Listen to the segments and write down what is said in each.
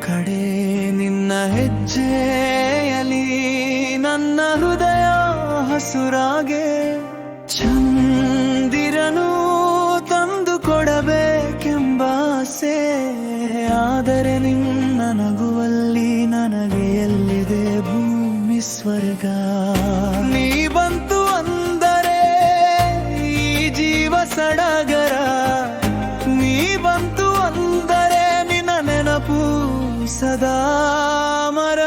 ಕಡೆ ನಿನ್ನ ಹೆಜ್ಜೆಯಲಿ ನನ್ನ ಹೃದಯ ಹಸುರಾಗೆ ಚಂದಿರನು ತಂದು ಕೊಡಬೇಕೆಂಬಾಸೆ. ಆದರೆ ನಿನ್ನ ನಗುವಲ್ಲಿ ನನಗೆ ಎಲ್ಲಿದೆ ಭೂಮಿ ಸ್ವರ್ಗ. ನೀ ಬಂತು ಅಂದರೆ ಈ ಜೀವ ಸಡಗರ, ನೀ ಬಂತು ಅಂದರೆ ನಿನ್ನ ನೆನಪು ಸದಾ ಮರ.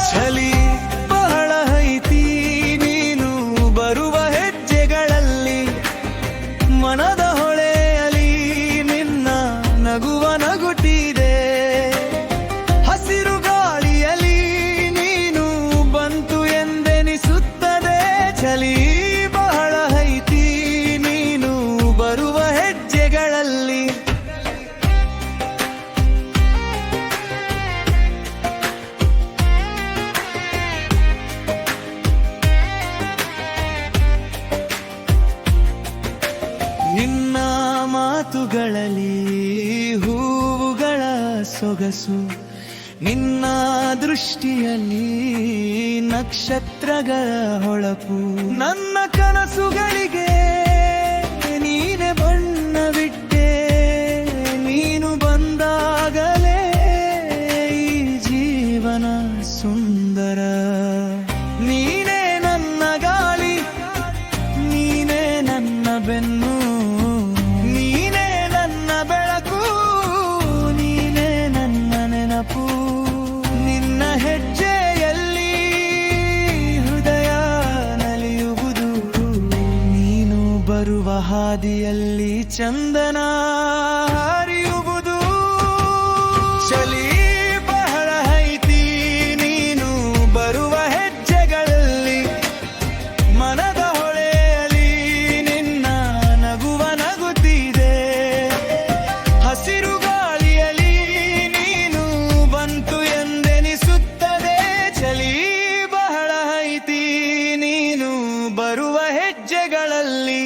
ಚಲಿ ಬಹಳ ಐತಿ ನೀನು ಬರುವ ಹೆಜ್ಜೆಗಳಲ್ಲಿ, ಮನದ ಹೊಳೆಯಲಿ ನಿನ್ನ ನಗುವ ನಗುತ್ತಿದೆ. ಹಸಿರು ಗಾಳಿಯಲ್ಲಿ ನೀನು ಬಂತು ಎಂದೆನಿಸುತ್ತದೆ. ಚಲಿ ಬಹಳ ಐತಿ ನೀನು ಬರುವ ಹೆಜ್ಜೆಗಳಲ್ಲಿ. ನಿನ್ನ ಮಾತುಗಳಲ್ಲಿ ಹೂವುಗಳ ಸೊಗಸು, ನಿನ್ನ ದೃಷ್ಟಿಯಲ್ಲಿ ನಕ್ಷತ್ರಗಳ ಹೊಳಪು. ನನ್ನ ಕನಸುಗಳಿಗೆ ನೀನೆ ಬಣ್ಣವಿಟ್ಟೆ, ನೀನು ಬಂದಾಗಲೇ ಈ ಜೀವನ ಸುಂದರ. ನೀನೇ ನನ್ನ ಗಾಳಿ, ನೀನೇ ನನ್ನ ಬೆನ್ನು, ನೀನೇ ನನ್ನ ಬೆಳಕು, ನೀನೇ ನನ್ನ ನೆನಪು. ನಿನ್ನ ಹೆಜ್ಜೆಯಲ್ಲಿ ಹೃದಯ ನಲಿಯುವುದು, ನೀನು ಬರುವ ಹಾದಿಯಲ್ಲಿ ಚಂದನ ಹರಿಯುವುದು. ಚಲಿ ಬಹಳ ಐತಿ ನೀನು ಬರುವ ಹೆಜ್ಜೆಗಳಲ್ಲಿ, ಮನದ ಹೊಳೆಯಲಿ ನಿನ್ನ ನಗುವ ನಗುತ್ತಿದೆ. ಹಸಿರು ಗಾಳಿಯಲ್ಲಿ ನೀನು ಬಂತು ಎಂದೆನಿಸುತ್ತದೆ. ಚಲಿ ಬಹಳ ಐತಿ ನೀನು ಬರುವ ಹೆಜ್ಜೆಗಳಲ್ಲಿ.